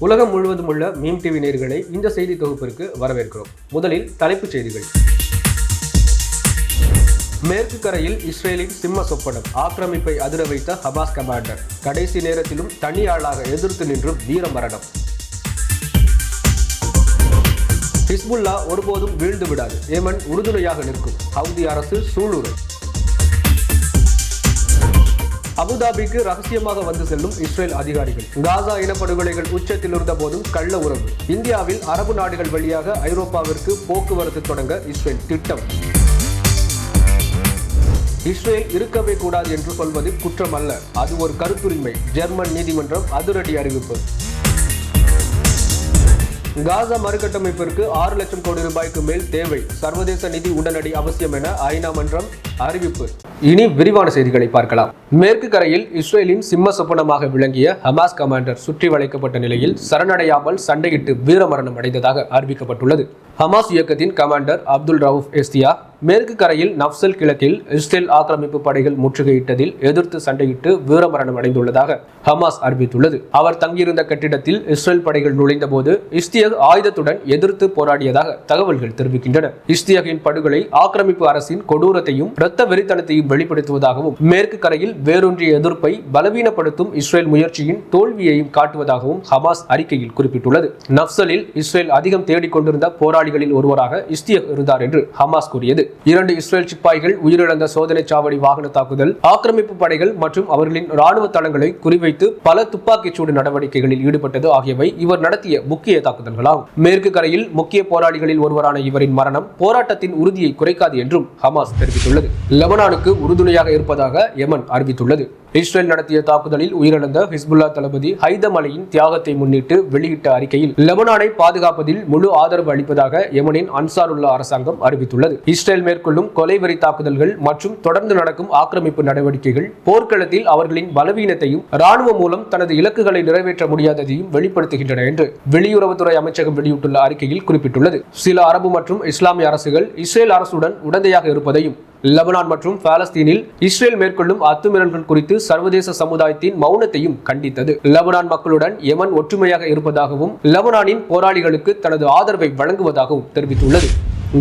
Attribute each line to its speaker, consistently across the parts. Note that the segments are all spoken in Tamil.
Speaker 1: உலகம் முழுவதும் உள்ள மீம் டிவி நேயர்களை இந்த செய்தி தொகுப்பிற்கு வரவேற்கிறோம். முதலில் தலைப்புச் செய்திகள். மேற்கு கரையில் இஸ்ரேலின் சிம்ம சொப்பனம், ஆக்கிரமிப்பை அதிர வைத்த ஹமாஸ் கமாண்டர், கடைசி நேரத்திலும் தனியாளாக எதிர்த்து நின்று வீரமரணம். ஹிஸ்புல்லா ஒருபோதும் வீழ்ந்து விடாது, ஏமன் உறுதுணையாக நிற்கும், ஹவுதி அரசு சூளுரை. அபுதாபிக்கு ரகசியமாக வந்து செல்லும் இஸ்ரேல் அதிகாரிகள். காசா இனப்படுகொலைகள் உச்சத்தில் இருந்த போதும் கள்ள உறவு. இந்தியாவில் அரபு நாடுகள் வழியாக ஐரோப்பாவிற்கு போக்குவரத்து தொடங்க இஸ்ரேல் திட்டம். இஸ்ரேல் இருக்கவே கூடாது என்று சொல்வது குற்றம் அல்ல, அது ஒரு கருத்துரிமை. ஜெர்மன் நீதிமன்றம் அதிரடி அறிவிப்பு. காசா மறுகட்டமைப்பிற்கு 6 லட்சம் கோடி ரூபாய்க்கு மேல் தேவை, சர்வதேச நிதி உடனடி அவசியம் என ஐநா மன்றம் அறிவிப்பு. இனி விரிவான செய்திகளை பார்க்கலாம். மேற்கு கரையில் இஸ்ரேலின் சிம்ம சொப்பனமாக விளங்கிய ஹமாஸ் கமாண்டர் சுற்றி வளைக்கப்பட்ட நிலையில் சரணடையாமல் சண்டையிட்டு வீரமரணம் அடைந்ததாக அறிவிக்கப்பட்டுள்ளது. ஹமாஸ் இயக்கத்தின் கமாண்டர் அப்துல் ரவுஃப் எஸ்தியா மேற்கு கரையில் நஃப்சல் கிழக்கில் இஸ்ரேல் ஆக்கிரமிப்பு படைகள் முற்றுகையிட்டதில் எதிர்த்து சண்டையிட்டு வீரமரணம் அடைந்துள்ளதாக ஹமாஸ் அறிவித்துள்ளது. அவர் தங்கியிருந்த கட்டிடத்தில் இஸ்ரேல் படைகள் நுழைந்த போது இஸ்தியக் ஆயுதத்துடன் எதிர்த்து போராடியதாக தகவல்கள் தெரிவிக்கின்றன. இஸ்தியகின் படுகொலை ஆக்கிரமிப்பு அரசின் கொடூரத்தையும் இரத்த வெறித்தனத்தையும் வெளிப்படுத்துவதாகவும் மேற்கு கரையில் வேரூன்றிய எதிர்ப்பை பலவீனப்படுத்தும் இஸ்ரேல் முயற்சியின் தோல்வியையும் காட்டுவதாகவும் ஹமாஸ் அறிக்கையில் குறிப்பிட்டுள்ளது. நஃப்சலில் இஸ்ரேல் அதிகம் தேடிக்கொண்டிருந்த போராளிகளில் ஒருவராக இஸ்தியக் இருந்தார் என்று ஹமாஸ் கூறியது. 2 இஸ்ரேல் சிப்பாய்கள் உயிரிழந்த சோதனை சாவடி வாகன தாக்குதல், ஆக்கிரமிப்பு படைகள் மற்றும் அவர்களின் ராணுவ தளங்களை குறிவைத்து பல துப்பாக்கிச்சூடு நடவடிக்கைகளில் ஈடுபட்டது ஆகியவை இவர் நடத்திய முக்கிய தாக்குதல்களாகும். மேற்கு கரையில் முக்கிய போராளிகளில் ஒருவரான இவரின் மரணம் போராட்டத்தின் உறுதியை குறைக்காது என்றும் ஹமாஸ் தெரிவித்துள்ளது. லெபனானுக்கு உறுதுணையாக இருப்பதாக யெமன் அறிவித்துள்ளது. இஸ்ரேல் நடத்திய தாக்குதலில் உயிரிழந்த ஹிஸ்புல்லா தளபதி ஹைதம் அலியின் தியாகத்தை முன்னிட்டு வெளியிட்ட அறிக்கையில் லெபனானை பாதுகாப்பதில் முழு ஆதரவு அளிப்பதாக யெமனின் அன்சாருல்லா அரசாங்கம் அறிவித்துள்ளது. இஸ்ரேல் மேற்கொள்ளும் கொலைவெறி தாக்குதல்கள் மற்றும் தொடர்ந்து நடக்கும் ஆக்கிரமிப்பு நடவடிக்கைகள் போர்க்களத்தில் அவர்களின் பலவீனத்தையும் ராணுவம் மூலம் தனது இலக்குகளை நிறைவேற்ற முடியாததையும் வெளிப்படுத்துகின்றன என்று வெளியுறவுத்துறை அமைச்சகம் வெளியிட்டுள்ள அறிக்கையில் குறிப்பிட்டுள்ளது. சில அரபு மற்றும் இஸ்லாமிய அரசுகள் இஸ்ரேல் அரசுடன் உடந்தையாக இருப்பதையும் லெபனான் மற்றும் பாலஸ்தீனில் இஸ்ரேல் மேற்கொள்ளும் அத்துமீறல்கள் குறித்து சர்வதேச சமுதாயத்தின் மௌனத்தையும் கண்டித்தது. லெபனான் மக்களுடன் யெமன் ஒற்றுமையாக இருப்பதாகவும் லெபனானின் போராளிகளுக்கு தனது ஆதரவை வழங்குவதாகவும் தெரிவித்துள்ளது.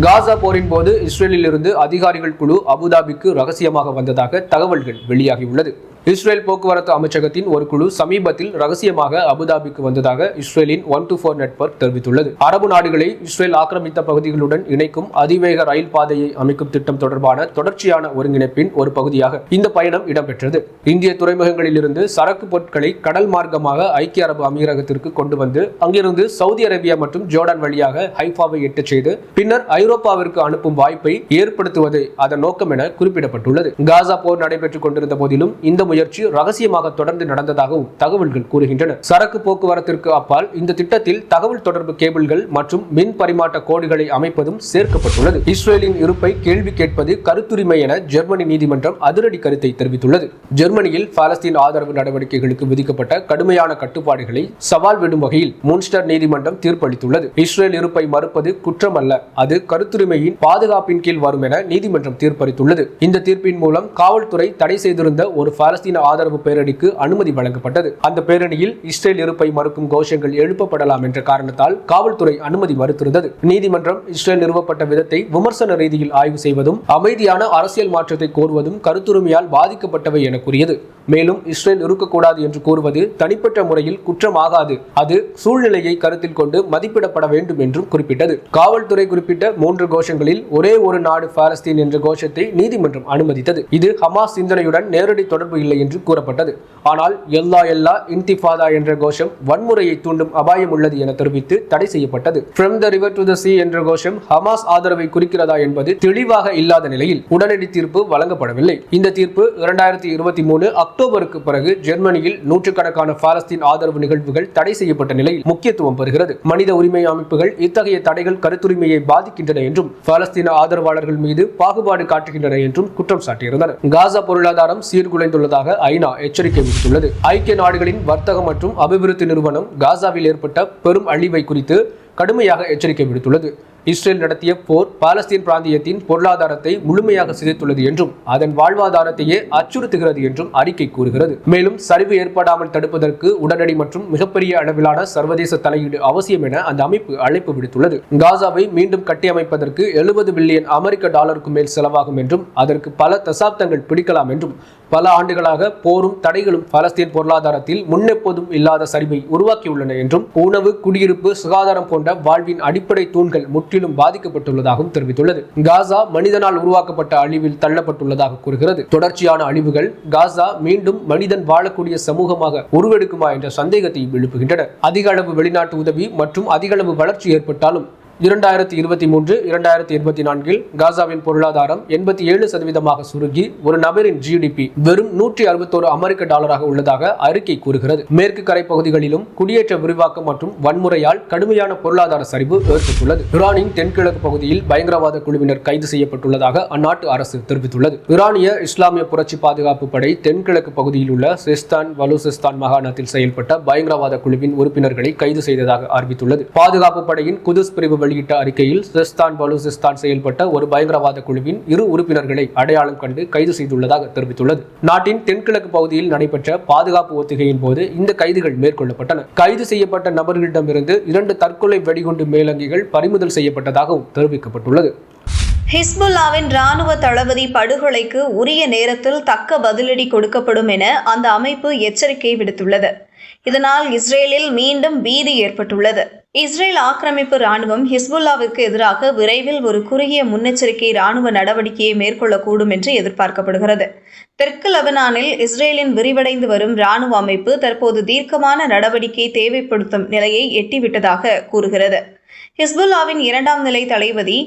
Speaker 1: காசா போரின் போது இஸ்ரேலில் இருந்து அதிகாரிகள் குழு அபுதாபிக்கு ரகசியமாக வந்ததாக தகவல்கள் வெளியாகியுள்ளது. இஸ்ரேல் போக்குவரத்து அமைச்சகத்தின் ஒரு குழு சமீபத்தில் ரகசியமாக அபுதாபிக்கு வந்ததாக இஸ்ரேலின் 124 நெட்வொர்க் தெரிவித்துள்ளது. அரபு நாடுகளை இஸ்ரேல் ஆக்கிரமித்த பகுதிகளுடன் இணைக்கும் அதிவேக ரயில் பாதையை அமைக்கும் திட்டம் தொடர்பான தொடர்ச்சியான ஒருங்கிணைப்பின் ஒரு பகுதியாக இந்த பயணம் இடம்பெற்றது. இந்திய துறைமுகங்களில் இருந்து சரக்கு பொருட்களை கடல் மார்க்கமாக ஐக்கிய அரபு அமீரகத்திற்கு கொண்டு வந்து அங்கிருந்து சவுதி அரேபியா மற்றும் ஜோர்டான் வழியாக ஹைஃபாவை எட்டச் செய்து பின்னர் ஐரோப்பாவிற்கு அனுப்பும் வாய்ப்பை ஏற்படுத்துவதே அதன் நோக்கம் என குறிப்பிடப்பட்டுள்ளது. காசா போர் நடைபெற்றுக் கொண்டிருந்த போதிலும் இந்த முயற்சி ரகசியமாக தொடர்ந்து நடந்ததாகவும் தகவல்கள் கூறுகின்றன. சரக்கு போக்குவரத்திற்கு அப்பால் இந்த திட்டத்தில் தகவல் தொடர்பு கேபிள்கள் மற்றும் மின் பரிமாற்ற கோடுகளை அமைப்பதும் சேர்க்கப்பட்டுள்ளது. இஸ்ரேலின் இருப்பை கேள்வி கேட்பது கருத்துரிமை என ஜெர்மனி நீதிமன்றம் அதிரடி கருத்தை தெரிவித்துள்ளது. ஜெர்மனியில் பாலஸ்தீன் ஆதரவு நடவடிக்கைகளுக்கு விதிக்கப்பட்ட கடுமையான கட்டுப்பாடுகளை சவால் விடும் வகையில் முன்ஸ்டர் நீதிமன்றம் தீர்ப்பளித்துள்ளது. இஸ்ரேல் இருப்பை மறுப்பது குற்றம் அல்ல, அது கருத்துரிமையின் பாதுகாப்பின் கீழ் வரும் என நீதிமன்றம் தீர்ப்பளித்துள்ளது. இந்த தீர்ப்பின் மூலம் காவல்துறை தடை செய்திருந்த ஒரு பாலஸ்தீன ஆதரவு பேரணிக்கு அனுமதி வழங்கப்பட்டது. அந்த பேரணியில் இஸ்ரேல் இருப்பை மறுக்கும் கோஷங்கள் எழுப்பப்படலாம் என்ற காரணத்தால் காவல்துறை அனுமதி மறுத்திருந்தது. நீதிமன்றம் இஸ்ரேல் நிறுவப்பட்ட விதத்தை விமர்சன ரீதியில் ஆய்வு செய்வதும் அமைதியான அரசியல் மாற்றத்தை கோருவதும் கருத்துரிமையால் பாதிக்கப்பட்டவை என கூறியது. மேலும் இஸ்ரேல் இருக்கக்கூடாது என்று கூறுவது தனிப்பட்ட முறையில் குற்றமாகாது, அது சூழ்நிலையை கருத்தில் கொண்டு மதிப்பிடப்பட வேண்டும் என்றும் குறிப்பிட்டது. காவல்துறை குறிப்பிட்ட 3 கோஷங்களில் ஒரே ஒரு நாடு பாலஸ்தீன் என்ற கோஷத்தை நீதிமன்றம் அனுமதித்தது. இது ஹமாஸ் சிந்தனையுடன் நேரடி தொடர்பு இல்லை என்று கூறப்பட்டது. ஆனால் எல்லா இன்திஃபாதா என்ற கோஷம் வன்முறையை தூண்டும் அபாயம் உள்ளது என தெரிவித்து தடை செய்யப்பட்டது. From the river to the sea என்ற கோஷம் ஹமாஸ் ஆதரவை குறிக்கிறதா என்பது தெளிவாக இல்லாத நிலையில் உடனடி தீர்ப்பு வழங்கப்படவில்லை. இந்த தீர்ப்பு 2023 அக்டோபருக்கு பிறகு ஜெர்மனியில் நூற்றுக்கணக்கான பாலஸ்தீன் ஆதரவு நிகழ்வுகள் தடை செய்யப்பட்ட நிலையில் முக்கியத்துவம் பெறுகிறது. மனித உரிமை அமைப்புகள் இத்தகைய தடைகள் கருத்துரிமையை பாதிக்கின்றன என்றும் பாலஸ்தீன ஆதரவாளர்கள் மீது பாகுபாடு காட்டுகின்றன என்றும் குற்றம் சாட்டியிருந்தனர். காசா பொருளாதாரம் சீர்குலைந்துள்ளதாக ஐநா எச்சரிக்கை விடுத்துள்ளது. ஐக்கிய நாடுகளின் வர்த்தக மற்றும் அபிவிருத்தி நிறுவனம் காசாவில் ஏற்பட்ட பெரும் அழிவை குறித்து கடுமையாக எச்சரிக்கை விடுத்துள்ளது. இஸ்ரேல் நடத்திய போர் பாலஸ்தீன் பிராந்தியத்தின் பொருளாதாரத்தை முழுமையாக சிதைத்துள்ளது என்றும் அதன் வாழ்வாதாரத்தையே அச்சுறுத்துகிறது என்றும் அறிக்கை கூறுகிறது. மேலும் சரிவு ஏற்படாமல் தடுப்பதற்கு உடனடி மற்றும் மிகப்பெரிய அளவிலான சர்வதேச தலையீடு அவசியம் என அந்த அமைப்பு அழைப்பு விடுத்துள்ளது. காசாவை மீண்டும் கட்டியமைப்பதற்கு 70 பில்லியன் அமெரிக்க டாலருக்கு மேல் செலவாகும் என்றும் அதற்கு பல தசாப்தங்கள் பிடிக்கலாம் என்றும் பல ஆண்டுகளாக போரும் தடைகளும் பாலஸ்தீன் பொருளாதாரத்தில் முன்னெப்போதும் இல்லாத சரிவை உருவாக்கியுள்ளன என்றும் உணவு, குடியிருப்பு, சுகாதாரம் போன்ற வாழ்வின் அடிப்படை தூண்கள் முற்றிலும் பாதிக்கப்பட்டுள்ளதாகவும் தெரிவித்துள்ளது. காசா மனிதனால் உருவாக்கப்பட்ட அழிவில் தள்ளப்பட்டுள்ளதாக கூறுகிறது. தொடர்ச்சியான அழிவுகள் காசா மீண்டும் மனிதன் வாழக்கூடிய சமூகமாக உருவெடுக்குமா என்ற சந்தேகத்தை எழுப்புகின்றன. அதிக அளவு வெளிநாட்டு உதவி மற்றும் அதிக அளவு வளர்ச்சி ஏற்பட்டாலும் 2023-2024 காசாவின் பொருளாதாரம் 87% சுருங்கி ஒரு நபரின் ஜிடிபி வெறும் 161 அமெரிக்க டாலராக உள்ளதாக அறிக்கை கூறுகிறது. மேற்கு கரை பகுதிகளிலும் குடியேற்ற விரிவாக்கம் மற்றும் வன்முறையால் கடுமையான பொருளாதார சரிவு ஏற்பட்டுள்ளது. ஈரானின் தென்கிழக்கு பகுதியில் பயங்கரவாத குழுவினர் கைது செய்யப்பட்டுள்ளதாக அந்நாட்டு அரசு தெரிவித்துள்ளது. ஈரானிய இஸ்லாமிய புரட்சி பாதுகாப்பு படை தென்கிழக்கு பகுதியில் உள்ள சிஸ்தான் பலூசிஸ்தான் மாகாணத்தில் செயல்பட்ட பயங்கரவாத குழுவின் உறுப்பினர்களை கைது செய்ததாக அறிவித்துள்ளது. பாதுகாப்பு படையின் குதுஸ் பிரிவு வெளியிட்ட அறிக்கையில் சிஸ்தான் பலூசிஸ்தான் செயல்பட்ட ஒரு பயங்கரவாத குழுவின் 2 உறுப்பினர்களை அடையாளம் கண்டு கைது செய்துள்ளதாக தெரிவித்துள்ளது. நாட்டின் தென்கிழக்கு பகுதியில் நடைபெற்ற பாதுகாப்பு ஒத்திகையின் போது இந்த கைதுகள் மேற்கொள்ளப்பட்டன. கைது செய்யப்பட்ட நபர்களிடமிருந்து 2 தற்கொலை வெடிகுண்டு மேலங்கிகள் பறிமுதல் செய்யப்பட்டதாகவும் தெரிவிக்கப்பட்டுள்ளது.
Speaker 2: ஹிஸ்புல்லாவின் ராணுவ தளபதி படுகொலைக்கு உரிய நேரத்தில் தக்க பதிலடி கொடுக்கப்படும் என அந்த அமைப்பு எச்சரிக்கை விடுத்துள்ளது. இதனால் இஸ்ரேலில் மீண்டும் பீதி ஏற்பட்டுள்ளது. இஸ்ரேல் ஆக்கிரமிப்பு ராணுவம் ஹிஸ்புல்லாவிற்கு எதிராக விரைவில் ஒரு குறுகிய முன்னெச்சரிக்கை ராணுவ நடவடிக்கையை மேற்கொள்ளக்கூடும் என்று எதிர்பார்க்கப்படுகிறது. தெற்கு லெபனானில் இஸ்ரேலின் விரிவடைந்து வரும் ராணுவ அமைப்பு தற்போது தீர்க்கமான நடவடிக்கை தேவைப்படுத்தும் நிலையை எட்டிவிட்டதாக கூறுகிறது. ஹிஸ்புல்லாவின் 2ஆம் நிலை தளபதி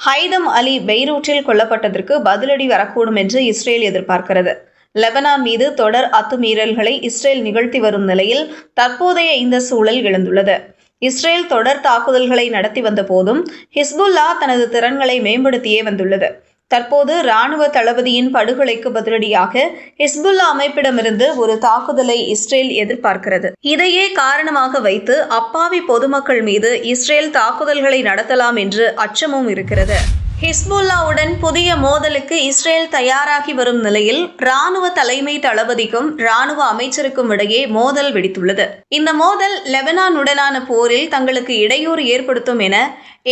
Speaker 2: ஹைதம் அலி பெய்ரூட்டில் கொல்லப்பட்டதற்கு பதிலடி வரக்கூடும் என்று இஸ்ரேல் எதிர்பார்க்கிறது. லெபனான் மீது தொடர் அத்துமீறல்களை இஸ்ரேல் நிகழ்த்தி வரும் நிலையில் தற்போதைய இந்த சூழல் எழுந்துள்ளது. இஸ்ரேல் தொடர் தாக்குதல்களை நடத்தி வந்த போதும் ஹிஸ்புல்லா தனது திறன்களை மேம்படுத்தியே வந்துள்ளது. தற்போது ராணுவ தளபதியின் படுகொலைக்கு பதிலடியாக ஹிஸ்புல்லா அமைப்பிடமிருந்து ஒரு தாக்குதலை இஸ்ரேல் எதிர்பார்க்கிறது. இதையே காரணமாக வைத்து அப்பாவி பொதுமக்கள் மீது இஸ்ரேல் தாக்குதல்களை நடத்தலாம் என்று அச்சமும் இருக்கிறது. ஹிஸ்புல்லாவுடன் புதிய மோதலுக்கு இஸ்ரேல் தயாராகி வரும் நிலையில் ராணுவ தலைமை தளபதிக்கும் ராணுவ அமைச்சருக்கும் இடையே மோதல் வெடித்துள்ளது. இந்த மோதல் லெபனானுடனான போரில் தங்களுக்கு இடையூறு ஏற்படுத்தும் என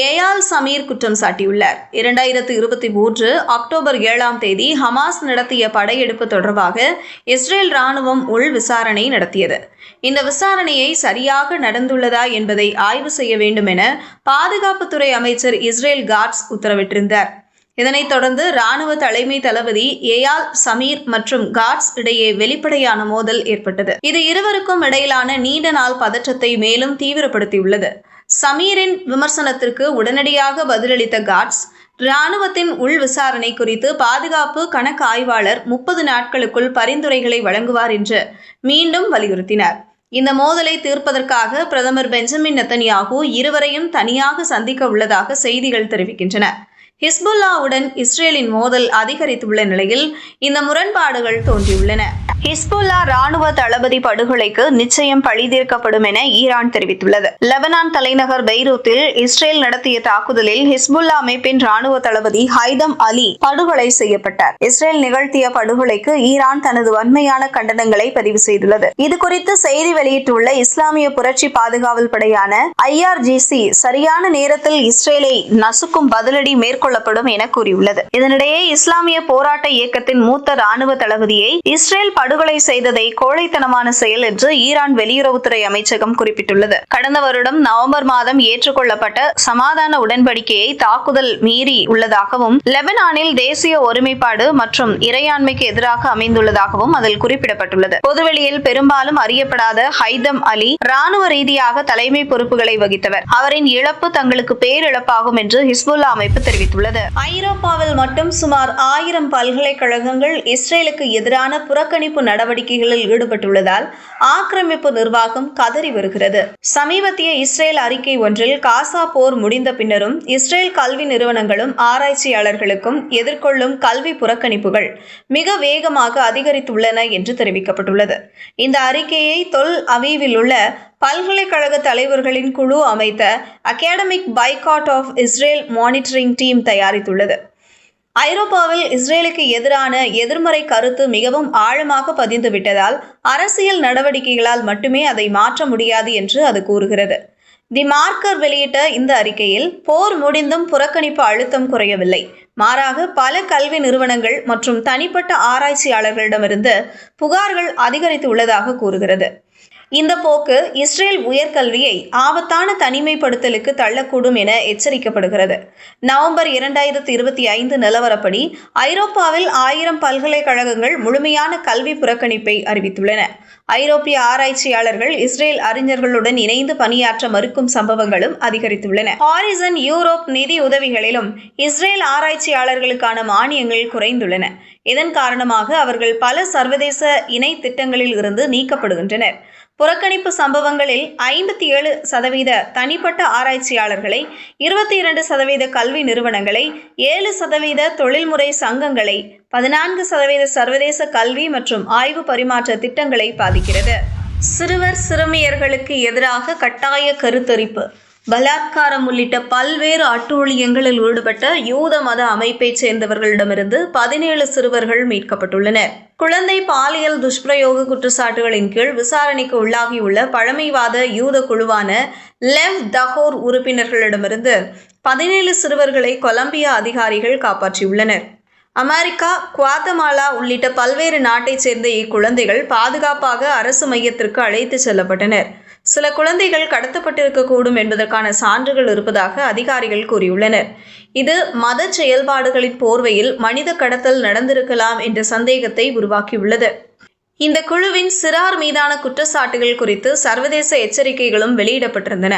Speaker 2: ஏயால் சமீர் குற்றம் சாட்டியுள்ளார். 2023 அக்டோபர் 7ஆம் தேதி ஹமாஸ் நடத்திய படையெடுப்பு தொடர்பாக இஸ்ரேல் ராணுவம் உள் விசாரணை நடத்தியது. இந்த விசாரணையை சரியாக நடந்துள்ளதா என்பதை ஆய்வு செய்ய வேண்டும் என பாதுகாப்புத்துறை அமைச்சர் இஸ்ரேல் காட்ஸ் உத்தரவிட்டிருந்தார். இதனைத் தொடர்ந்து ராணுவ தலைமை தளபதி ஏயால் சமீர் மற்றும் காட்ஸ் இடையே வெளிப்படையான மோதல் ஏற்பட்டது. இது இருவருக்கும் இடையிலான நீண்ட நாள் பதற்றத்தை மேலும் தீவிரப்படுத்தியுள்ளது. சமீரின் விமர்சனத்திற்கு உடனடியாக பதிலளித்த காட்ஸ், ராணுவத்தின் உள் விசாரணை குறித்து பாதுகாப்பு கணக்கு ஆய்வாளர் 30 நாட்களுக்குள் பரிந்துரைகளை வழங்குவார் என்று மீண்டும் வலியுறுத்தினார். இந்த மோதலை தீர்ப்பதற்காக பிரதமர் பெஞ்சமின் நெத்தன்யாகு இருவரையும் தனியாக சந்திக்க உள்ளதாக செய்திகள் தெரிவிக்கின்றன. ஹிஸ்புல்லாவுடன் இஸ்ரேலின் மோதல் அதிகரித்துள்ள நிலையில் இந்த முரண்பாடுகள் தோன்றியுள்ளன. ஹிஸ்புல்லா ராணுவ தளபதி படுகொலைக்கு நிச்சயம் பழி தீர்க்கப்படும் என ஈரான் தெரிவித்துள்ளது. லெபனான் தலைநகர் பெய்ரூத்தில் இஸ்ரேல் நடத்திய தாக்குதலில் ஹிஸ்புல்லா அமைப்பின் ராணுவ தளபதி ஹைதம் அலி படுகொலை செய்யப்பட்டார். இஸ்ரேல் நிகழ்த்திய படுகொலைக்கு ஈரான் தனது வன்மையான கண்டனங்களை பதிவு செய்துள்ளது. இதுகுறித்து செய்தி வெளியிட்டுள்ள இஸ்லாமிய புரட்சி பாதுகாவல் படையான IRGC சரியான நேரத்தில் இஸ்ரேலை நசுக்கும் பதிலடி மேற்கொள்ளப்படும் என கூறியுள்ளது. இதனிடையே இஸ்லாமிய போராட்ட இயக்கத்தின் மூத்த ராணுவ தளபதியை இஸ்ரேல் படுகொலை செய்ததை கோழைத்தனமான செயல் என்று ஈரான் வெளியுறவுத்துறை அமைச்சகம் குறிப்பிட்டுள்ளது. கடந்த வருடம் நவம்பர் மாதம் ஏற்றுக்கொள்ளப்பட்ட சமாதான உடன்படிக்கையை தாக்குதல் மீறி உள்ளதாகவும் லெபனானில் தேசிய ஒருமைப்பாடு மற்றும் இறையாண்மைக்கு எதிராக அமைந்துள்ளதாகவும் அதில் குறிப்பிடப்பட்டுள்ளது. பொதுவெளியில் பெரும்பாலும் அறியப்படாத ஹைதம் அலி ராணுவ ரீதியாக தலைமை பொறுப்புகளை வகித்தவர். அவரின் இழப்பு தங்களுக்கு பேரிழப்பாகும் என்று ஹிஸ்புல்லா அமைப்பு தெரிவித்துள்ளது. ஐரோப்பாவில் மட்டும் சுமார் 1000 பல்கலைக்கழகங்கள் இஸ்ரேலுக்கு எதிரான புறக்கணிப்பு நடவடிக்கைகளில் ஈடுபட்டுள்ளதால் ஆக்கிரமிப்பு நிர்வாகம் கதறி வருகிறது. சமீபத்திய இஸ்ரேல் அறிக்கை ஒன்றில் காசா போர் முடிந்த பின்னரும் இஸ்ரேல் கல்வி நிறுவனங்களும் ஆராய்ச்சியாளர்களுக்கும் எதிர்கொள்ளும் கல்வி புறக்கணிப்புகள் மிக வேகமாக அதிகரித்துள்ளன என்று தெரிவிக்கப்பட்டுள்ளது. இந்த அறிக்கையை தொல் அவீவில் உள்ள பல்கலைக்கழக தலைவர்களின் குழு அமைத்த academic boycott of Israel monitoring team தயாரித்துள்ளது. ஐரோப்பாவில் இஸ்ரேலுக்கு எதிரான எதிர்மறை கருத்து மிகவும் ஆழமாக பதிந்து விட்டதால் அரசியல் நடவடிக்கைகளால் மட்டுமே அதை மாற்ற முடியாது என்று அது கூறுகிறது. தி மார்க்கர் வெளியிட்ட இந்த அறிக்கையில் போர் முடிந்தும் புறக்கணிப்பு அழுத்தம் குறையவில்லை, மாறாக பல கல்வி நிறுவனங்கள் மற்றும் தனிப்பட்ட ஆராய்ச்சியாளர்களிடமிருந்து புகார்கள் அதிகரித்து உள்ளதாக கூறுகிறது. இந்த போக்கு இஸ்ரேல் உயர்கல்வியை ஆபத்தான தனிமைப்படுத்தலுக்கு தள்ளக்கூடும் என எச்சரிக்கப்படுகிறது. நவம்பர் 2025 நிலவரப்படி ஐரோப்பாவில் 1000 பல்கலைக்கழகங்கள் முழுமையான கல்வி புறக்கணிப்பை அறிவித்துள்ளன. ஐரோப்பிய ஆராய்ச்சியாளர்கள் இஸ்ரேல் அறிஞர்களுடன் இணைந்து பணியாற்ற மறுக்கும் சம்பவங்களும் அதிகரித்துள்ளன. ஹாரிசன் யூரோப் நிதி உதவிகளிலும் இஸ்ரேல் ஆராய்ச்சியாளர்களுக்கான மானியங்கள் குறைந்துள்ளன. இதன் காரணமாக அவர்கள் பல சர்வதேச இணை திட்டங்களில் இருந்து நீக்கப்படுகின்றனர். புறக்கணிப்பு சம்பவங்களில் 57% தனிப்பட்ட ஆராய்ச்சியாளர்களை, 22% கல்வி நிறுவனங்களை, 7% தொழில்முறை சங்கங்களை, 14% சர்வதேச கல்வி மற்றும் ஆய்வு பரிமாற்ற திட்டங்களை பாதிக்கிறது. சிறுவர் சிறுமியர்களுக்கு எதிராக கட்டாய கருத்தரிப்பு, பலாத்காரம் உள்ளிட்ட பல்வேறு அட்டூழியங்களில் ஈடுபட்ட யூத மத அமைப்பைச் சேர்ந்தவர்களிடமிருந்து 17 சிறுவர்கள் மீட்கப்பட்டுள்ளனர். குழந்தை பாலியல் துஷ்பிரயோக குற்றச்சாட்டுகளின் கீழ் விசாரணைக்கு உள்ளாகியுள்ள பழமைவாத யூத குழுவான லெவ் தஹோர் உறுப்பினர்களிடமிருந்து 17 சிறுவர்களை கொலம்பியா அதிகாரிகள் காப்பாற்றியுள்ளனர். அமெரிக்கா, குவாத்தமாலா உள்ளிட்ட பல்வேறு நாட்டைச் சேர்ந்த இக்குழந்தைகள் பாதுகாப்பாக அரசு மையத்திற்கு அழைத்து செல்லப்பட்டனர். சில குழந்தைகள் கடத்தப்பட்டிருக்கக்கூடும் என்பதற்கான சான்றுகள் இருப்பதாக அதிகாரிகள் கூறியுள்ளனர். இது மத செயல்பாடுகளின் போர்வையில் மனித கடத்தல் நடந்திருக்கலாம் என்ற சந்தேகத்தை உருவாக்கியுள்ளது. இந்த குழுவின் சிறார் மீதான குற்றச்சாட்டுகள் குறித்து சர்வதேச எச்சரிக்கைகளும் வெளியிடப்பட்டிருந்தன.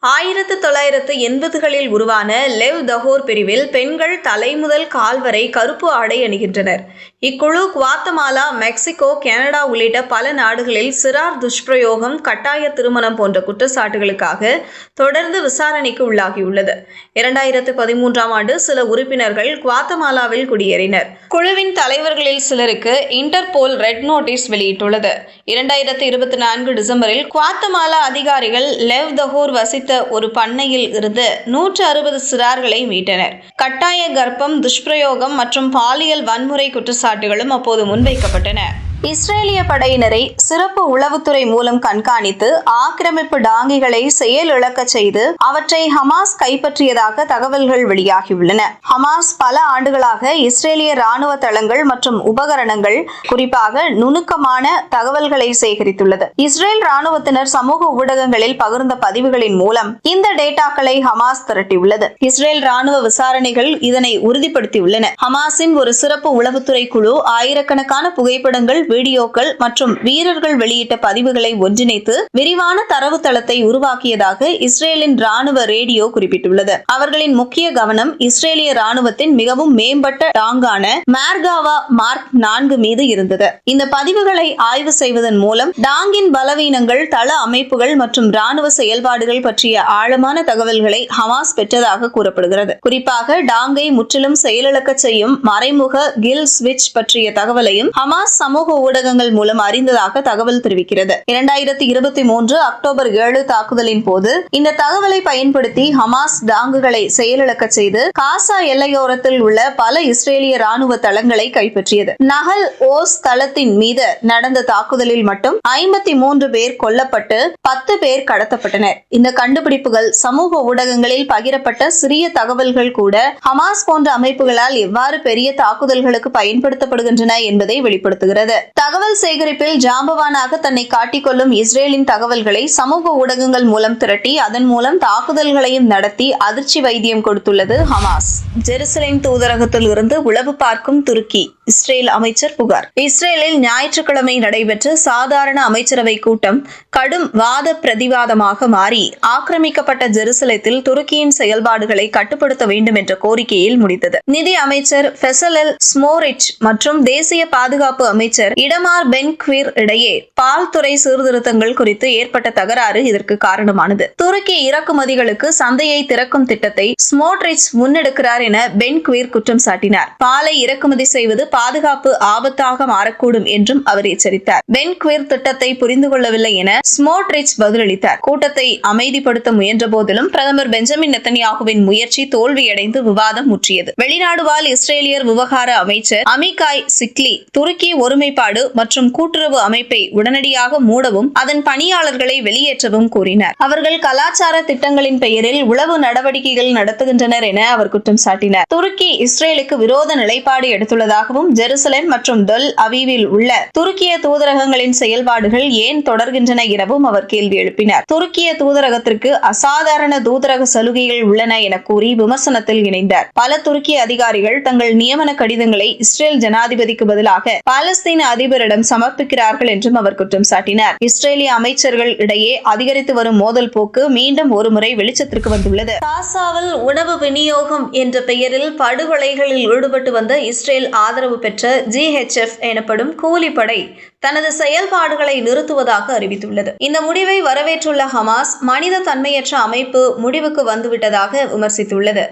Speaker 2: 1980களில் உருவான லெவ் தஹோர் பிரிவில் பெண்கள் தலை முதல் கால் வரை கருப்பு ஆடை அணிகின்றனர். இக்குழு குவாத்தமாலா, மெக்சிகோ, கனடா உள்ளிட்ட பல நாடுகளில் சிறார் துஷ்பிரயோகம், கட்டாய திருமணம் போன்ற குற்றச்சாட்டுகளுக்காக தொடர்ந்து விசாரணைக்கு உள்ளாகியுள்ளது. 2013ஆம் ஆண்டு சில உறுப்பினர்கள் குவாத்தமாலாவில் குடியேறினர். குழுவின் தலைவர்களில் சிலருக்கு இன்டர்போல் ரெட் நோட்டீஸ் வெளியிட்டுள்ளது. 2024 டிசம்பரில் குவாத்தமாலா அதிகாரிகள் லெவ் தஹோர் வசித்த ஒரு பண்ணையில் இருந்து 160 சிறார்களை மீட்டனர். கட்டாய கர்ப்பம், துஷ்பிரயோகம் மற்றும் பாலியல் வன்முறை குற்றச்சாட்டுகளும் அப்போது முன்வைக்கப்பட்டன. இஸ்ரேலிய படையினரை சிறப்பு உளவுத்துறை மூலம் கண்காணித்து ஆக்கிரமிப்பு டாங்கிகளை செயலிழக்க செய்து அவற்றை ஹமாஸ் கைப்பற்றியதாக தகவல்கள் வெளியாகியுள்ளன. ஹமாஸ் பல ஆண்டுகளாக இஸ்ரேலிய ராணுவ தளங்கள் மற்றும் உபகரணங்கள், குறிப்பாக நுணுக்கமான தகவல்களை சேகரித்துள்ளது. இஸ்ரேல் ராணுவத்தினர் சமூக ஊடகங்களில் பகிர்ந்த பதிவுகளின் மூலம் இந்த டேட்டாக்களை ஹமாஸ் திரட்டியுள்ளது. இஸ்ரேல் ராணுவ விசாரணைகள் இதனை உறுதிப்படுத்தியுள்ளன. ஹமாஸின் ஒரு சிறப்பு உளவுத்துறை குழு ஆயிரக்கணக்கான புகைப்படங்கள், வீடியோக்கள் மற்றும் வீரர்கள் வெளியிட்ட பதிவுகளை ஒன்றிணைத்து விரிவான தரவுத்தளத்தை உருவாக்கியதாக இஸ்ரேலின் ராணுவ ரேடியோ குறிப்பிட்டுள்ளது. அவர்களின் முக்கிய கவனம் இஸ்ரேலிய ராணுவத்தின் மிகவும் மேம்பட்ட டாங்கான மேர்காவா மார்க் 4 மீது இருந்தது. இந்த பதிவுகளை ஆய்வு செய்வதன் மூலம் டாங்கின் பலவீனங்கள், தள அமைப்புகள் மற்றும் ராணுவ செயல்பாடுகள் பற்றிய ஆழமான தகவல்களை ஹமாஸ் பெற்றதாக கூறப்படுகிறது. குறிப்பாக டாங்கை முற்றிலும் செயலிழக்க செய்யும் மறைமுக கில் ஸ்விட்ச் பற்றிய தகவலையும் ஹமாஸ் சமூக ஊடகங்கள் மூலம் அறிந்ததாக தகவல் தெரிவிக்கிறது. 2023 அக்டோபர் 7 தாக்குதலின் போது இந்த தகவலை பயன்படுத்தி ஹமாஸ் டாங்குகளை செயலிழக்க செய்து காசா எல்லையோரத்தில் உள்ள பல இஸ்ரேலிய ராணுவ தளங்களை கைப்பற்றியது. நஹல் ஓஸ் தளத்தின் மீது நடந்த தாக்குதலில் மட்டும் 53 பேர் கொல்லப்பட்டு 10 பேர் கடத்தப்பட்டனர். இந்த கண்டுபிடிப்புகள் சமூக ஊடகங்களில் பகிரப்பட்ட சிறிய தகவல்கள் கூட ஹமாஸ் போன்ற அமைப்புகளால் எவ்வாறு பெரிய தாக்குதல்களுக்கு பயன்படுத்தப்படுகின்றன என்பதை வெளிப்படுத்துகிறது. தகவல் சேகரிப்பில் ஜாம்பவானாக தன்னை காட்டிக்கொள்ளும் இஸ்ரேலின் தகவல்களை சமூக ஊடகங்கள் மூலம் திரட்டி அதன் மூலம் தாக்குதல்களையும் நடத்தி அதிர்ச்சி வைத்தியம் கொடுத்துள்ளது ஹமாஸ். ஜெருசலேம் தூதரகத்தில் இருந்து உளவு பார்க்கும் துருக்கி, இஸ்ரேல் அமைச்சர் புகார். இஸ்ரேலில் ஞாயிற்றுக்கிழமை நடைபெற்ற சாதாரண அமைச்சரவை கூட்டம் கடும் வாத பிரதிவாதமாக மாறி ஆக்கிரமிக்கப்பட்ட ஜெருசலேத்தில் துருக்கியின் செயல்பாடுகளை கட்டுப்படுத்த வேண்டும் என்ற கோரிக்கையில் முடித்தது. நிதி அமைச்சர் ஃபெசலல் ஸ்மோரிச் மற்றும் தேசிய பாதுகாப்பு அமைச்சர் இடமார் பென் குவிர் இடையே பால்துறை சீர்திருத்தங்கள் குறித்து ஏற்பட்ட தகராறு இதற்கு காரணமானது. துருக்கி இறக்குமதிகளுக்கு சந்தையை திறக்கும் திட்டத்தை ஸ்மோட்ரிச் முன்னெடுக்கிறார் என பென் குவிர் குற்றம் சாட்டினார். பாலை இறக்குமதி செய்வது பாதுகாப்பு ஆபத்தாக மாறக்கூடும் என்றும் அவர் எச்சரித்தார். பென் குவிர் திட்டத்தை புரிந்து கொள்ளவில்லை என ஸ்மோட்ரிச் பதிலளித்தார். கூட்டத்தை அமைதிப்படுத்த முயன்ற போதிலும் பிரதமர் பெஞ்சமின் நெத்தன்யாகுவின் முயற்சி தோல்வியடைந்து விவாதம் முற்றியது. வெளிநாடு வாழ் இஸ்ரேலியர் விவகார அமைச்சர் அமிகாய் சிக்லி துருக்கி ஒருமைப்பாடு மற்றும் கூட்டுறவு அமைப்பை உடனடியாக மூடவும் அதன் பணியாளர்களை வெளியேற்றவும் கூறினார். அவர்கள் கலாச்சார திட்டங்களின் பெயரில் உளவு நடவடிக்கைகள் நடத்துகின்றனர் என அவர் குற்றம் சாட்டினார். துருக்கி இஸ்ரேலுக்கு விரோத நிலைப்பாடு எடுத்துள்ளதாகவும் ஜெருசலேம் மற்றும் டெல் அவீவில் உள்ள துருக்கிய தூதரகங்களின் செயல்பாடுகள் ஏன் தொடர்கின்றன எனவும் அவர் கேள்வி எழுப்பினார். துருக்கிய தூதரகத்திற்கு அசாதாரண தூதரக சலுகைகள் உள்ளன என கூறி விமர்சனத்தில் இணைந்தார். பல துருக்கிய அதிகாரிகள் தங்கள் நியமன கடிதங்களை இஸ்ரேல் ஜனாதிபதிக்கு பதிலாக பாலஸ்தீன அதிபரிடம் சமர்ப்பிக்கிறார்கள் என்றும் அவர் குற்றம் சாட்டினார். இஸ்ரேலிய அமைச்சர்கள் இடையே அதிகரித்து வரும் மோதல் போக்கு மீண்டும் ஒருமுறை வெளிச்சத்திற்கு வந்துள்ளது. காசாவில் உணவு விநியோகம் என்ற பெயரில் படுகொலைகளில் ஈடுபட்டு வந்த இஸ்ரேல் ஆதரவு பெற்ற GHF எனப்படும் கூலிப்படை தனது செயல்பாடுகளை நிறுத்துவதாக அறிவித்துள்ளது. இந்த முடிவை வரவேற்றுள்ள ஹமாஸ் மனித தன்மையற்ற அமைப்பு முடிவுக்கு வந்துவிட்டதாக விமர்சித்துள்ளது.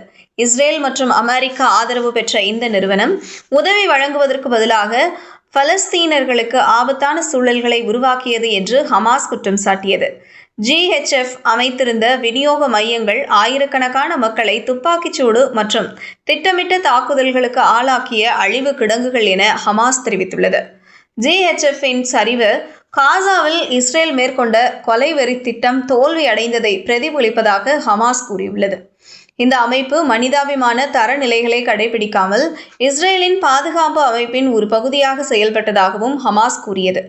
Speaker 2: இஸ்ரேல் மற்றும் அமெரிக்கா ஆதரவு பெற்ற இந்த நிறுவனம் உதவி வழங்குவதற்கு பதிலாக பலஸ்தீனர்களுக்கு ஆபத்தான சூழல்களை உருவாக்கியது என்று ஹமாஸ் குற்றம் சாட்டியது. GHF அமைத்திருந்த விநியோக மையங்கள் ஆயிரக்கணக்கான மக்களை துப்பாக்கிச்சூடு மற்றும் திட்டமிட்ட தாக்குதல்களுக்கு ஆளாக்கிய அழிவு கிடங்குகள் என ஹமாஸ் தெரிவித்துள்ளது. GHF-இன் சரிவு காசாவில் இஸ்ரேல் மேற்கொண்ட கொலைவெறி திட்டம் தோல்வி அடைந்ததை பிரதிபலிப்பதாக ஹமாஸ் கூறியுள்ளது. இந்த அமைப்பு மனிதாபிமான தரநிலைகளை கடைபிடிக்காமல் இஸ்ரேலின் பாதுகாப்பு அமைப்பின் ஒரு பகுதியாக செயல்பட்டதாகவும் ஹமாஸ் கூறியது.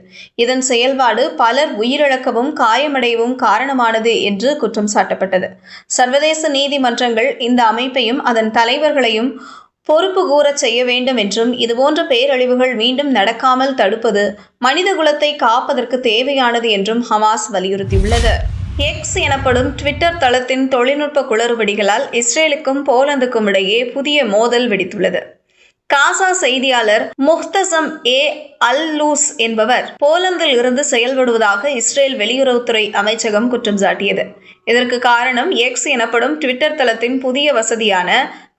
Speaker 2: இதன் செயல்பாடு பலர் உயிரிழக்கவும் காயமடையவும் காரணமானது என்று குற்றம் சாட்டப்பட்டது. சர்வதேச நீதிமன்றங்கள் இந்த அமைப்பையும் அதன் தலைவர்களையும் பொறுப்பு கூறச் செய்ய வேண்டும் என்றும் இதுபோன்ற பேரழிவுகள் மீண்டும் நடக்காமல் தடுப்பது மனித குலத்தை காப்பதற்கு தேவையானது என்றும் ஹமாஸ் வலியுறுத்தியுள்ளது. X எனப்படும் ட்விட்டர் தளத்தின் தொழில்நுட்ப குளறுபடிகளால் இஸ்ரேலுக்கும் போலந்துக்கும் இடையே புதிய மோதல் வெடித்துள்ளது. காசா செய்தியாளர் முஹ்தசம் அல்-லூஸ் என்பவர் போலந்தில் இருந்து செயல்படுவதாக இஸ்ரேல் வெளியுறவுத்துறை அமைச்சகம் குற்றம் சாட்டியது. இதற்கு காரணம் X எனப்படும் ட்விட்டர் தளத்தின் புதிய வசதியான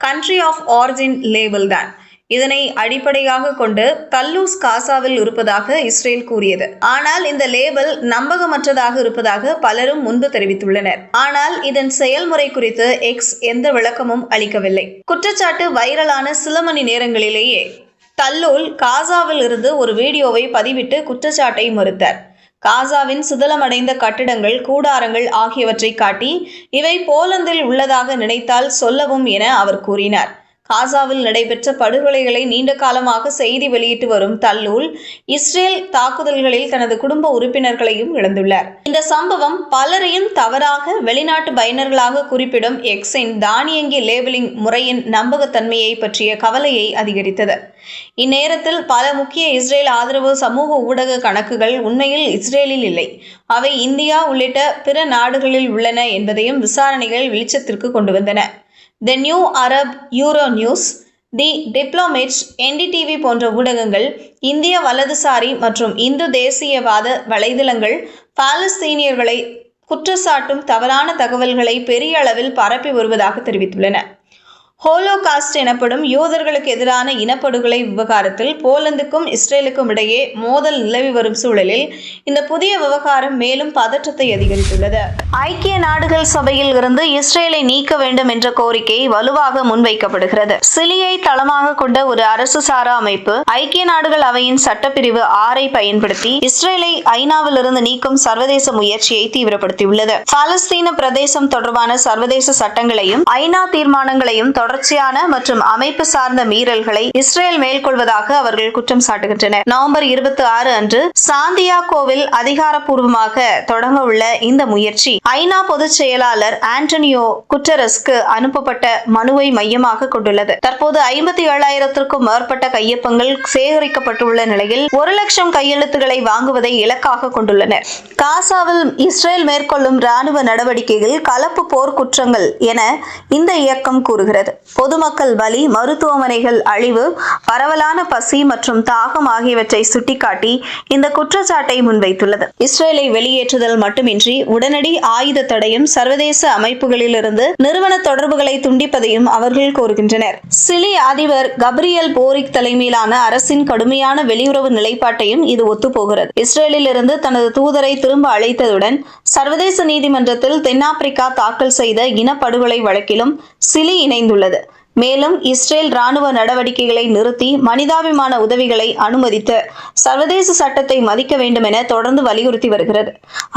Speaker 2: கண்ட்ரி ஆஃப் ஆரிஜின் லேபிள் தான். இதனை அடிப்படையாக கொண்டு தல்லூஸ் காசாவில் இருப்பதாக இஸ்ரேல் கூறியது. ஆனால் இந்த லேபிள் நம்பகமற்றதாக இருப்பதாக பலரும் முன்பு தெரிவித்துள்ளனர். ஆனால் இதன் செயல்முறை குறித்து X எந்த விளக்கமும் அளிக்கவில்லை. குற்றச்சாட்டு வைரலான சில மணி நேரங்களிலேயே தல்லூல் காசாவில் இருந்து ஒரு வீடியோவை பதிவிட்டு குற்றச்சாட்டை மறுத்தார். காசாவின் சிதலமடைந்த கட்டிடங்கள், கூடாரங்கள் ஆகியவற்றை காட்டி இவை போலந்தில் உள்ளதாக நினைத்தால் சொல்லவும் என அவர் கூறினார். காசாவில் நடைபெற்ற படுகொலைகளை நீண்ட காலமாக செய்தி வெளியிட்டு வரும் தல்லூல் இஸ்ரேல் தாக்குதல்களில் தனது குடும்ப உறுப்பினர்களையும் இழந்துள்ளார். இந்த சம்பவம் பலரையும் தவறாக வெளிநாட்டு பயனர்களாக குறிப்பிடும் X-இன் தானியங்கி லேபிளிங் முறையின் நம்பகத்தன்மையை பற்றிய கவலையை அதிகரித்தது. இந்நேரத்தில் பல முக்கிய இஸ்ரேல் ஆதரவு சமூக ஊடக கணக்குகள் உண்மையில் இஸ்ரேலில் இல்லை, அவை இந்தியா உள்ளிட்ட பிற நாடுகளில் உள்ளன என்பதையும் விசாரணைகள் வெளிச்சத்திற்கு கொண்டு வந்தன. தி நியூ அரப், யூரோ நியூஸ், தி டிப்ளோமேட், NDTV போன்ற ஊடகங்கள் இந்திய வலதுசாரி மற்றும் இந்து தேசியவாத வலைதளங்கள் பாலஸ்தீனியர்களை குற்றச்சாட்டும் தவறான தகவல்களை பெரிய அளவில் பரப்பி வருவதாக தெரிவித்துள்ளன. ஹோலோகாஸ்ட் எனப்படும் யூதர்களுக்கு எதிரான இனப்படுகொலை விவகாரத்தில் போலந்துக்கும் இஸ்ரேலுக்கும் இடையே மோதல் நிலவி வரும் சூழலில் இந்த புதிய விவகாரம் மேலும் பதற்றத்தை அதிகரித்துள்ளது. ஐக்கிய நாடுகள் சபையில் இருந்து இஸ்ரேலை நீக்க வேண்டும் என்ற கோரிக்கை வலுவாக முன்வைக்கப்படுகிறது. சிலியை தளமாக கொண்ட ஒரு அரசு சாரா அமைப்பு ஐக்கிய நாடுகள் அவையின் சட்டப்பிரிவு 6 பயன்படுத்தி இஸ்ரேலை ஐநாவில் இருந்து நீக்கும் சர்வதேச முயற்சியை தீவிரப்படுத்தியுள்ளது. பாலஸ்தீன பிரதேசம் தொடர்பான சர்வதேச சட்டங்களையும் ஐநா தீர்மானங்களையும் தொடர்ச்சியான மற்றும் அமைப்பு சார்ந்த மீறல்களை இஸ்ரேல் மேற்கொள்வதாக அவர்கள் குற்றம் சாட்டுகின்றனர். நவம்பர் 26 அன்று சாந்தியாகோவில் அதிகாரப்பூர்வமாக தொடங்க உள்ள இந்த முயற்சி ஐநா பொதுச் செயலாளர் ஆண்டனியோ குட்டரஸ்க்கு அனுப்பப்பட்ட மனுவை மையமாக கொண்டுள்ளது. தற்போது 57,000க்கும் மேற்பட்ட கையொப்பங்கள் சேகரிக்கப்பட்டுள்ள நிலையில் 1,00,000 கையெழுத்துக்களை வாங்குவதை இலக்காக கொண்டுள்ளனர். காசாவில் இஸ்ரேல் மேற்கொள்ளும் ராணுவ நடவடிக்கைகள் கலப்பு போர் குற்றங்கள் என இந்த இயக்கம் கூறுகிறது. பொதுமக்கள் பலி, மருத்துவமனைகள் அழிவு, பரவலான பசி மற்றும் தாகம் ஆகியவற்றை சுட்டிக்காட்டி இந்த குற்றச்சாட்டை முன்வைத்துள்ளது. இஸ்ரேலை வெளியேற்றுதல் மட்டுமின்றி உடனடி ஆயுத தடையும், சர்வதேச அமைப்புகளிலிருந்து நிறுவன தொடர்புகளை துண்டிப்பதையும் அவர்கள் கோருகின்றனர். சிலி அதிபர் கப்ரியல் போரிக் தலைமையிலான அரசின் கடுமையான வெளியுறவு நிலைப்பாட்டையும் இது ஒத்துப்போகிறது. இஸ்ரேலில் இருந்து தனது தூதரை திரும்ப அழைத்ததுடன் சர்வதேச நீதிமன்றத்தில் தென்னாப்பிரிக்கா தாக்கல் செய்த இனப்படுகொலை வழக்கிலும் சிலி இணைந்துள்ளது. மேலும் இஸ்ரேல் ராணுவ நடவடிக்கைகளை நிறுத்தி மனிதாபிமான உதவிகளை அனுமதித்து சர்வதேச சட்டத்தை மதிக்க வேண்டும் என தொடர்ந்து வலியுறுத்தி வருகிறது.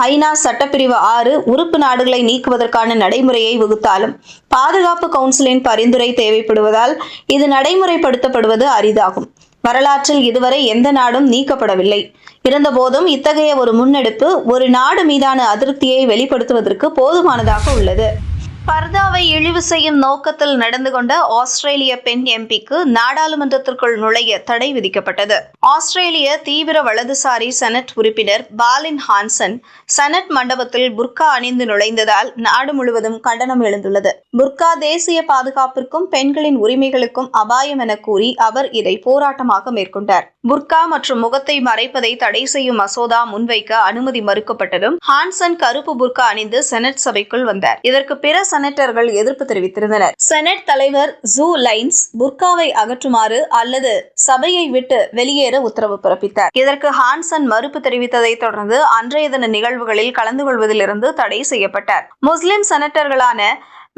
Speaker 2: ஐநா சட்டப்பிரிவு 6 உறுப்பு நாடுகளை நீக்குவதற்கான நடைமுறையை வகுத்தாலும் பாதுகாப்பு கவுன்சிலின் பரிந்துரை தேவைப்படுவதால் இது நடைமுறைப்படுத்தப்படுவது அரிதாகும். வரலாற்றில் இதுவரை எந்த நாடும் நீக்கப்படவில்லை. இருந்தபோதும் இத்தகைய ஒரு முன்னெடுப்பு ஒரு நாடு மீதான அதிருப்தியை வெளிப்படுத்துவதற்கு போதுமானதாக உள்ளது. பர்தாவை இழிவு செய்யும் நோக்கத்தில் நடந்து கொண்ட ஆஸ்திரேலிய பெண் எம்பிக்கு நாடாளுமன்றத்திற்குள் நுழைய தடை விதிக்கப்பட்டது. ஆஸ்திரேலிய தீவிர வலதுசாரி செனட் உறுப்பினர் பாலின் ஹான்சன் செனட் மண்டபத்தில் புர்கா அணிந்து நுழைந்ததால் நாடு முழுவதும் கண்டனம் எழுந்துள்ளது. புர்கா தேசிய பாதுகாப்பிற்கும் பெண்களின் உரிமைகளுக்கும் அபாயம் என கூறி அவர் இதை போராட்டமாக மேற்கொண்டார். புர்கா மற்றும் முகத்தை மறைப்பதை தடை செய்யும் மசோதா முன்வைக்க அனுமதி மறுக்கப்பட்டதும் ஹான்சன் கருப்பு புர்கா அணிந்து செனட் சபைக்குள் வந்தார். இதற்கு பிற செனட்டர்கள் எதிர்ப்பு தெரிவித்திருந்தனர். செனட் தலைவர் ஜூ லைன்ஸ் புர்காவை அகற்றுமாறு அல்லது சபையை விட்டு வெளியேற உத்தரவு பிறப்பித்தார். இதற்கு ஹான்சன் மறுப்பு தெரிவித்ததை தொடர்ந்து அன்றைய தின நிகழ்வுகளில் கலந்து கொள்வதிலிருந்து தடை செய்யப்பட்டார். முஸ்லிம் செனட்டர்களான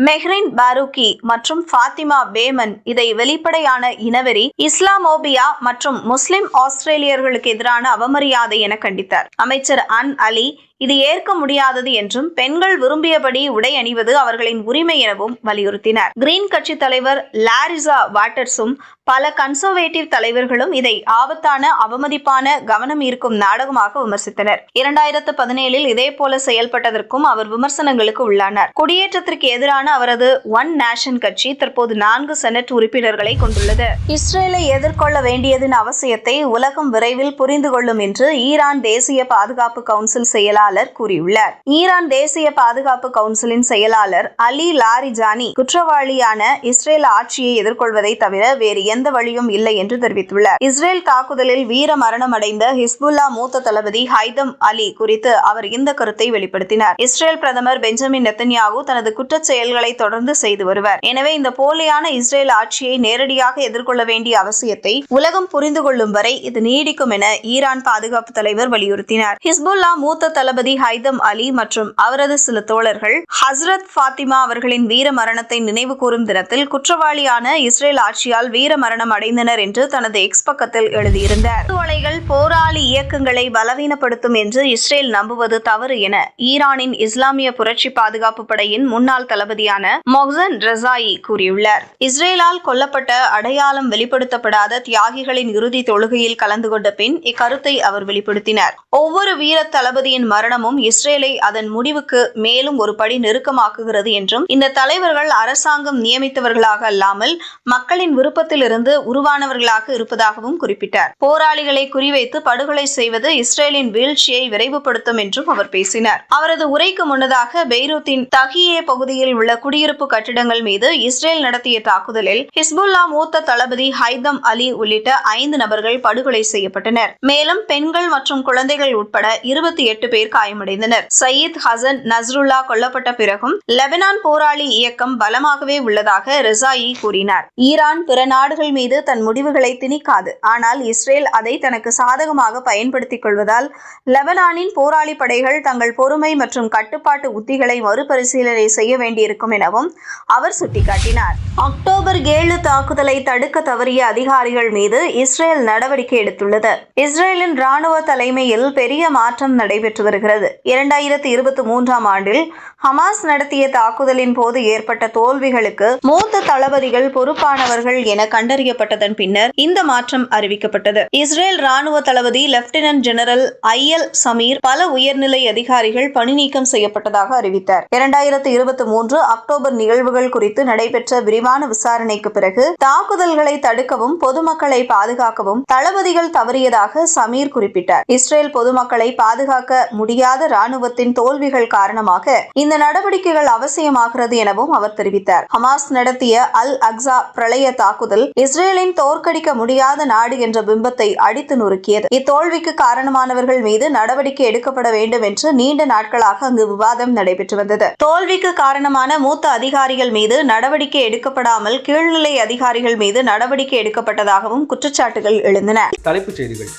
Speaker 2: மெஹ்ரின் பாரூக்கி மற்றும் ஃபாத்திமா பேமன் இதை வெளிப்படையான இனவெறி, இஸ்லாமோபியா மற்றும் முஸ்லிம் ஆஸ்திரேலியர்களுக்கு எதிரான அவமரியாதை என கண்டித்தார். அமைச்சர் அன் அலி இது ஏற்க முடியாதது என்றும் பெண்கள் விரும்பியபடி உடை அணிவது அவர்களின் உரிமை எனவும் வலியுறுத்தினார். கிரீன் கட்சி தலைவர் லாரிசா வாட்டர்ஸும் பல கன்சர்வேட்டிவ் தலைவர்களும் இதை ஆபத்தான, அவமதிப்பான, கவனம் ஈர்க்கும் நாடகமாக விமர்சித்தனர். 2017 இதேபோல செயல்பட்டதற்கும் அவர் விமர்சனங்களுக்கு உள்ளானார். குடியேற்றத்திற்கு எதிரான அவரது ஒன் நேஷன் கட்சி தற்போது 4 செனட் உறுப்பினர்களை கொண்டுள்ளது. இஸ்ரேலை எதிர்கொள்ள வேண்டியதன் அவசியத்தை உலகம் விரைவில் புரிந்து கொள்ளும் என்று ஈரான் தேசிய பாதுகாப்பு கவுன்சில் செயலாளர் கூறியுள்ளார். ஈரான் தேசிய பாதுகாப்பு கவுன்சிலின் செயலாளர் அலி லாரிஜானி குற்றவாளியான இஸ்ரேல் ஆட்சியை எதிர்கொள்வதை தவிர வேறு எந்த வழியும் இல்லை என்று தெரிவித்துள்ளார். இஸ்ரேல் தாக்குதலில் வீர மரணம் அடைந்த ஹிஸ்புல்லா மூத்த தளபதி ஹைதம் அலி குறித்து அவர் இந்த கருத்தை வெளிப்படுத்தினார். இஸ்ரேல் பிரதமர் பெஞ்சமின் நெத்தன்யாகு தனது குற்றச் செயல்களை தொடர்ந்து செய்து வருவார். எனவே இந்த போலியான இஸ்ரேல் ஆட்சியை நேரடியாக எதிர்கொள்ள வேண்டிய அவசியத்தை உலகம் புரிந்து கொள்ளும் வரை இது நீடிக்கும் என ஈரான் பாதுகாப்பு தலைவர் வலியுறுத்தினார். ஹிஸ்புல்லா மூத்த தளபதி ஹைதம் அலி மற்றும் அவரது சில தோழர்கள் ஹஸ்ரத் ஃபாத்திமா அவர்களின் வீர மரணத்தை நினைவு கூறும் தினத்தில் குற்றவாளியான இஸ்ரேல் ஆட்சியால் வீர மரணம் அடைந்தனர் என்று தனது எக்ஸ் பக்கத்தில் எழுதியிருந்தார். கொலைகள் போராளி இயக்கங்களை பலவீனப்படுத்தும் என்று இஸ்ரேல் நம்புவது தவறு என ஈரானின் இஸ்லாமிய புரட்சி பாதுகாப்பு படையின் முன்னாள் தளபதியான மொஹ்சன் ரசாயி கூறியுள்ளார். இஸ்ரேலால் கொல்லப்பட்ட அடையாளம் வெளிப்படுத்தப்படாத தியாகிகளின் இறுதி தொழுகையில் கலந்து கொண்ட பின் இக்கருத்தை அவர் வெளிப்படுத்தினார். ஒவ்வொரு வீர தளபதியின் மரணமும் இஸ்ரேலை அதன் முடிவுக்கு மேலும் ஒரு படி நெருக்கமாக்குகிறது என்றும் இந்த தலைவர்கள் அரசாங்கம் நியமித்தவர்களாக அல்லாமல் மக்களின் விருப்பத்திலிருந்து உருவானவர்களாக இருப்பதாகவும் குறிப்பிட்டார். போராளிகளை குறிவைத்து படுகொலை செய்வது இஸ்ரேலின் வீழ்ச்சியை விரைவுபடுத்தும் என்றும் அவர் பேசினார். அவரது உரைக்கு முன்னதாக பெய்ரூத்தின் தகியே பகுதியில் உள்ள குடியிருப்பு கட்டிடங்கள் மீது இஸ்ரேல் நடத்திய தாக்குதலில் ஹிஸ்புல்லா மூத்த தளபதி ஹைதம் அலி உள்ளிட்ட 5 நபர்கள் படுகொலை செய்யப்பட்டனர். மேலும் பெண்கள் மற்றும் குழந்தைகள் உட்பட 28 பேர் காயமடைந்தனர். சயீத் ஹசன் நஸ்ருல்லா கொல்லப்பட்ட பிறகும் லெபனான் போராளி இயக்கம் பலமாகவே உள்ளதாக ரசாயி கூறினார். ஈரான் பிற நாடுகள் மீது தன் முடிவுகளை திணிக்காது. ஆனால் இஸ்ரேல் அதை தனக்கு சாதகமாக பயன்படுத்திக் கொள்வதால் லெபனானின் போராளி படைகள் தங்கள் பொறுமை மற்றும் கட்டுப்பாட்டு உத்திகளை மறுபரிசீலனை செய்ய வேண்டியிருக்கும் எனவும் அவர் சுட்டிக்காட்டினார். அக்டோபர் 7 தாக்குதலை தடுக்க தவறிய அதிகாரிகள் மீது இஸ்ரேல் நடவடிக்கை எடுத்துள்ளது. இஸ்ரேலின் ராணுவ தலைமையில் பெரிய மாற்றம் நடைபெற்று வருகிறது. 2023ஆம் ஆண்டில் ஹமாஸ் நடத்திய தாக்குதலின் போது ஏற்பட்ட தோல்விகளுக்கு மூத்த தளபதிகள் பொறுப்பானவர்கள் என கண்டறியப்பட்டதன் பின்னர் இந்த மாற்றம் அறிவிக்கப்பட்டது. இஸ்ரேல் ராணுவ தளபதி லெப்டினன்ட் ஜெனரல் ஐஎல் சமீர் பல உயர்நிலை அதிகாரிகள் பணி நீக்கம் செய்யப்பட்டதாக அறிவித்தார். 2023 அக்டோபர் நிகழ்வுகள் குறித்து நடைபெற்ற விரிவான விசாரணைக்கு பிறகு தாக்குதல்களை தடுக்கவும் பொதுமக்களை பாதுகாக்கவும் தளபதிகள் தவறியதாக சமீர் குறிப்பிட்டார். இஸ்ரேல் பொதுமக்களை பாதுகாக்க முடியும் முடியாத ராணுவத்தின் தோல்விகள் காரணமாக இந்த நடவடிக்கைகள் அவசியமாகிறது எனவும் அவர் தெரிவித்தார். ஹமாஸ் நடத்திய அல் அக்ஸா பிரளய தாக்குதல் இஸ்ரேலின் தோற்கடிக்க முடியாத நாடு என்ற பிம்பத்தை அடித்து நொறுக்கியது. இத்தோல்விக்கு காரணமானவர்கள் மீது நடவடிக்கை எடுக்கப்பட வேண்டும் என்று நீண்ட நாட்களாக அங்கு விவாதம் நடைபெற்று வந்தது. தோல்விக்கு காரணமான மூத்த அதிகாரிகள் மீது நடவடிக்கை எடுக்கப்படாமல் கீழ்நிலை அதிகாரிகள் மீது நடவடிக்கை எடுக்கப்பட்டதாகவும் குற்றச்சாட்டுகள் எழுந்தன.
Speaker 1: தலைப்புச் செய்திகள்.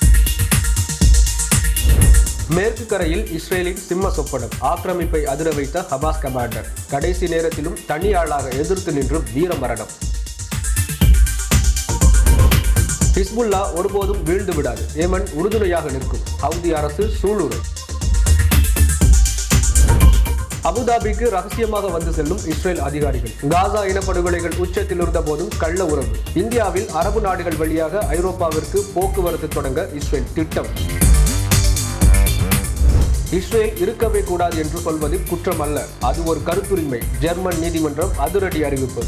Speaker 1: மேற்கு கரையில் இஸ்ரேலின் சிம்ம சொப்பனம். ஆக்கிரமிப்பை அதிர வைத்த ஹமாஸ் கமாண்டர். கடைசி நேரத்திலும் தனியாளாக எதிர்த்து நின்று வீரமரணம். ஹிஸ்புல்லா ஒருபோதும் வீழ்ந்து விடாது. ஏமன் உறுதுணையாக நிற்கும். ஹவுதி அரசு சூளுரை. அபுதாபிக்கு ரகசியமாக வந்து செல்லும் இஸ்ரேல் அதிகாரிகள். காசா இனப்படுகொலைகள் உச்சத்தில் இருந்த போதும் கள்ள உறவு. இந்தியாவில் அரபு நாடுகள் வழியாக ஐரோப்பாவிற்கு போக்குவரத்து தொடங்க இஸ்ரேல் திட்டம். இஸ்ரேல் இருக்கவே கூடாது என்று சொல்வது குற்றம் அல்ல, அது ஒரு கருத்துரிமை. ஜெர்மன் நீதிமன்றம் அதிரடி அறிவிப்பு.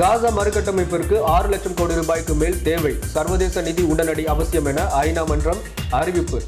Speaker 1: காசா மறுகட்டமைப்பிற்கு 6 லட்சம் கோடி ரூபாய்க்கு மேல் தேவை. சர்வதேச நிதி உடனடி அவசியம் என ஐநா மன்றம் அறிவிப்பு.